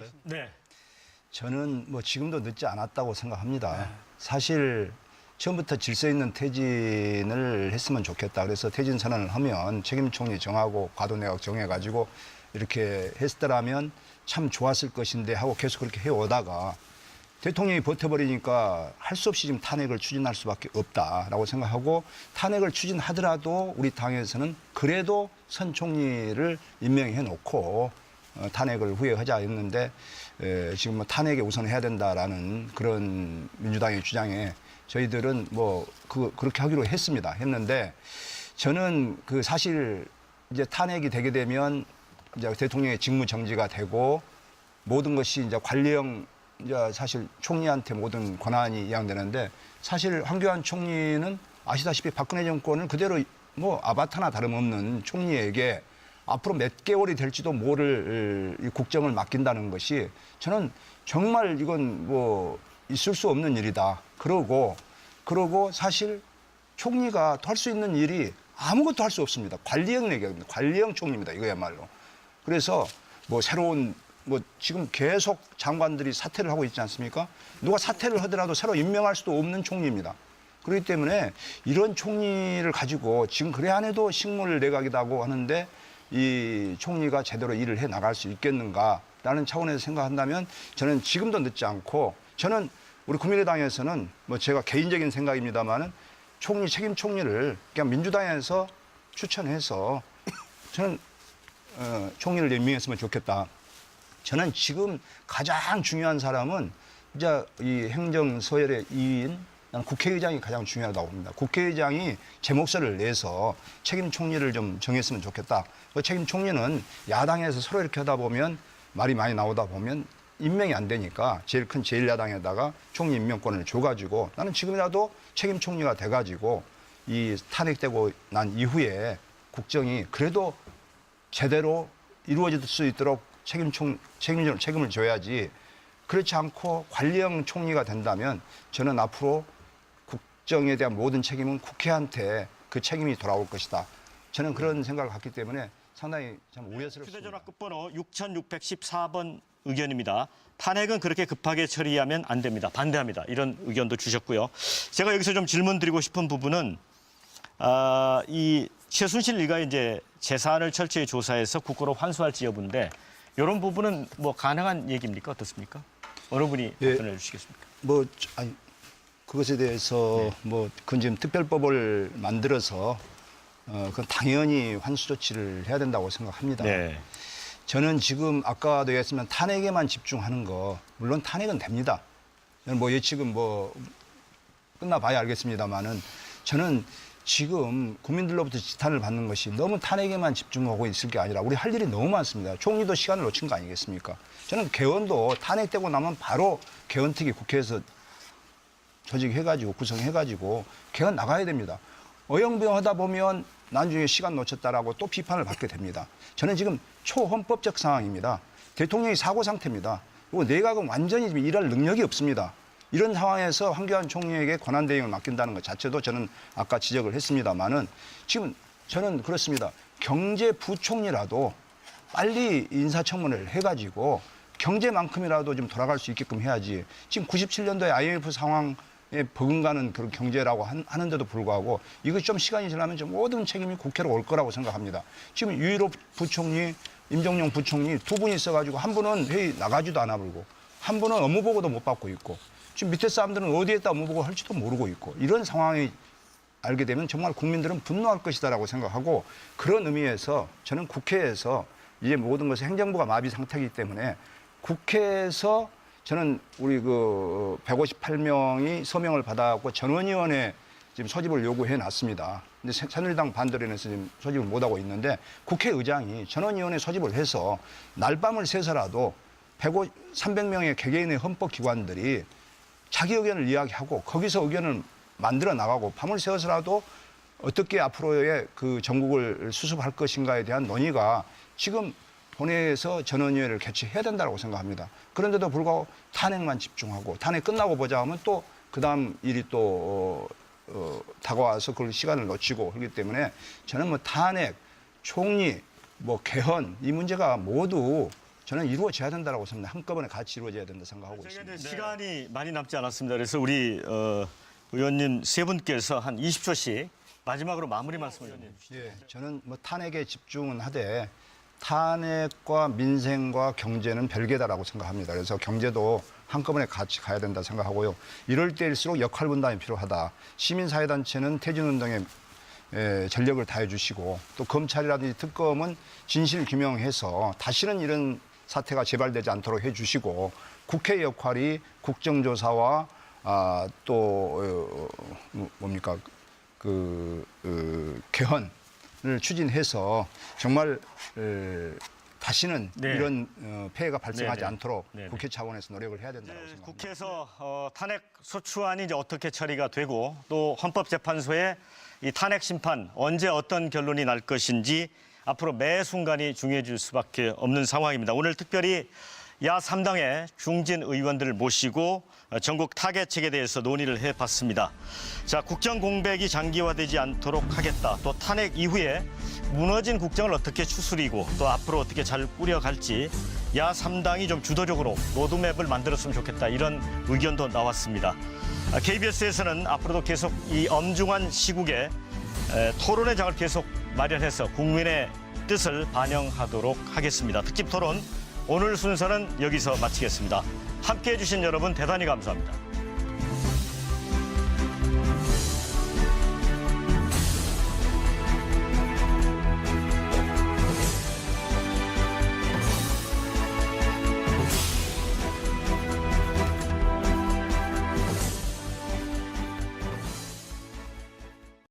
드릴까요? 네. 저는 뭐 지금도 늦지 않았다고 생각합니다. 사실 처음부터 질서 있는 퇴진을 했으면 좋겠다. 그래서 퇴진 선언을 하면 책임 총리 정하고 과도내각 정해가지고 이렇게 했더라면 참 좋았을 것인데 하고 계속 그렇게 해오다가 대통령이 버텨버리니까 할 수 없이 지금 탄핵을 추진할 수밖에 없다라고 생각하고 탄핵을 추진하더라도 우리 당에서는 그래도 선 총리를 임명해 놓고 탄핵을 후에 하자 했는데 지금 뭐 탄핵에 우선 해야 된다라는 그런 민주당의 주장에 저희들은 뭐 그렇게 하기로 했는데 저는 그 사실 이제 탄핵이 되게 되면 이제 대통령의 직무 정지가 되고 모든 것이 이제 관리형 이제 사실 총리한테 모든 권한이 이양되는데 사실 황교안 총리는 아시다시피 박근혜 정권을 그대로 뭐 아바타나 다름없는 총리에게 앞으로 몇 개월이 될지도 모를 이 국정을 맡긴다는 것이 저는 정말 이건 뭐 있을 수 없는 일이다. 그러고 사실 총리가 할 수 있는 일이 아무것도 할 수 없습니다. 관리형 내각입니다. 관리형 총리입니다. 이거야말로. 그래서 뭐 새로운 뭐 지금 계속 장관들이 사퇴를 하고 있지 않습니까? 누가 사퇴를 하더라도 새로 임명할 수도 없는 총리입니다. 그렇기 때문에 이런 총리를 가지고 지금 그래 안 해도 식물 내각이라고 하는데 이 총리가 제대로 일을 해 나갈 수 있겠는가라는 차원에서 생각한다면 저는 지금도 늦지 않고 저는 우리 국민의당에서는 뭐 제가 개인적인 생각입니다만은 책임 총리를 그냥 민주당에서 추천해서 저는 총리를 임명했으면 좋겠다. 저는 지금 가장 중요한 사람은 이제 이 행정서열의 2인 난 국회의장이 가장 중요하다고 봅니다. 국회의장이 제 목소리를 내서 책임 총리를 좀 정했으면 좋겠다. 그 책임 총리는 야당에서 서로 이렇게 하다 보면 말이 많이 나오다 보면 임명이 안 되니까 제일 큰 제1야당에다가 총리 임명권을 줘가지고 나는 지금이라도 책임 총리가 돼가지고 이 탄핵되고 난 이후에 국정이 그래도 제대로 이루어질 수 있도록 책임을 져야지. 그렇지 않고 관리형 총리가 된다면 저는 앞으로 국정에 대한 모든 책임은 국회한테 그 책임이 돌아올 것이다. 저는 그런 생각을 갖기 때문에 상당히 참 우려스럽습니다. 휴대전화 끝번호 6614번 의견입니다. 탄핵은 그렇게 급하게 처리하면 안 됩니다. 반대합니다. 이런 의견도 주셨고요. 제가 여기서 좀 질문 드리고 싶은 부분은 이 최순실 일가의 이제 재산을 철저히 조사해서 국고로 환수할지 여부인데 이런 부분은 뭐 가능한 얘기입니까? 어떻습니까? 어느 분이 답변해 주시겠습니까? 뭐 아니 그것에 대해서 뭐 그건 지금 특별법을 만들어서 그건 당연히 환수 조치를 해야 된다고 생각합니다. 네. 저는 지금 아까도 얘기했지만 탄핵에만 집중하는 거 물론 탄핵은 됩니다. 저는 뭐 예측은 뭐 끝나봐야 알겠습니다만은 저는 지금 국민들로부터 지탄을 받는 것이 너무 탄핵에만 집중하고 있을 게 아니라 우리 할 일이 너무 많습니다. 총리도 시간을 놓친 거 아니겠습니까? 저는 개헌도 탄핵되고 나면 바로 개헌특위 국회에서 조직해가지고 구성해가지고 개헌 나가야 됩니다. 어영부영 하다 보면 나중에 시간 놓쳤다라고 또 비판을 받게 됩니다. 저는 지금 초헌법적 상황입니다. 대통령이 사고 상태입니다. 그리고 내각은 완전히 지금 일할 능력이 없습니다. 이런 상황에서 황교안 총리에게 권한대행을 맡긴다는 것 자체도 저는 아까 지적을 했습니다마는 지금 저는 그렇습니다. 경제부총리라도 빨리 인사청문회를 해가지고 경제만큼이라도 좀 돌아갈 수 있게끔 해야지. 지금 97년도에 IMF 상황에 버금가는 그런 경제라고 하는데도 불구하고 이것이 좀 시간이 지나면 좀 모든 책임이 국회로 올 거라고 생각합니다. 지금 유일호 부총리, 임종용 부총리 두 분이 있어가지고 한 분은 회의 나가지도 않아 불고 한 분은 업무 보고도 못 받고 있고 지금 밑에 사람들은 어디에다 업무 보고 할지도 모르고 있고 이런 상황이 알게 되면 정말 국민들은 분노할 것이다라고 생각하고 그런 의미에서 저는 국회에서 이제 모든 것이 행정부가 마비 상태이기 때문에 국회에서 저는 우리 그 158명이 서명을 받아갖고 전원위원회 지금 소집을 요구해 놨습니다. 근데 새누리당 반대로 인해서 지금 소집을 못 하고 있는데 국회의장이 전원위원회 소집을 해서 날밤을 새서라도 300명의 개개인의 헌법기관들이 자기 의견을 이야기하고 거기서 의견을 만들어 나가고 밤을 새워서라도 어떻게 앞으로의 그 전국을 수습할 것인가에 대한 논의가 지금 본회의에서 전원위원회를 개최해야 된다고 생각합니다. 그런데도 불구하고 탄핵만 집중하고 탄핵 끝나고 보자 하면 또 그다음 일이 또 다가와서 그걸 시간을 놓치고 그렇기 때문에 저는 뭐 탄핵, 총리, 뭐 개헌 이 문제가 모두 저는 이루어져야 된다고 생각합니다. 한꺼번에 같이 이루어져야 된다 생각하고 저희가 있습니다. 이제 시간이 많이 남지 않았습니다. 그래서 우리 의원님 세 분께서 한 20초씩 마지막으로 마무리 말씀을 좀 해주시죠. 예, 저는 뭐 탄핵에 집중은 하되 탄핵과 민생과 경제는 별개다라고 생각합니다. 그래서 경제도 한꺼번에 같이 가야 된다 생각하고요. 이럴 때일수록 역할 분담이 필요하다. 시민사회단체는 퇴진운동에 전력을 다해 주시고 또 검찰이라든지 특검은 진실 규명해서 다시는 이런 사태가 재발되지 않도록 해 주시고 국회 역할이 국정조사와 또 뭡니까 개헌을 추진해서 정말 다시는 네. 이런 폐해가 발생하지 네, 네. 않도록 네, 네. 국회 차원에서 노력을 해야 된다고 생각합니다. 국회에서 탄핵 소추안이 이제 어떻게 처리가 되고 또 헌법재판소의 이 탄핵 심판 언제 어떤 결론이 날 것인지 앞으로 매 순간이 중요해질 수밖에 없는 상황입니다. 오늘 특별히 야3당의 중진 의원들을 모시고 전국 타겟책에 대해서 논의를 해봤습니다. 자, 국정 공백이 장기화되지 않도록 하겠다. 또 탄핵 이후에 무너진 국정을 어떻게 추스리고 또 앞으로 어떻게 잘 꾸려갈지 야3당이 좀 주도적으로 로드맵을 만들었으면 좋겠다. 이런 의견도 나왔습니다. KBS에서는 앞으로도 계속 이 엄중한 시국에 토론의 장을 계속 마련해서 국민의 뜻을 반영하도록 하겠습니다. 특집 토론 오늘 순서는 여기서 마치겠습니다. 함께해 주신 여러분 대단히 감사합니다.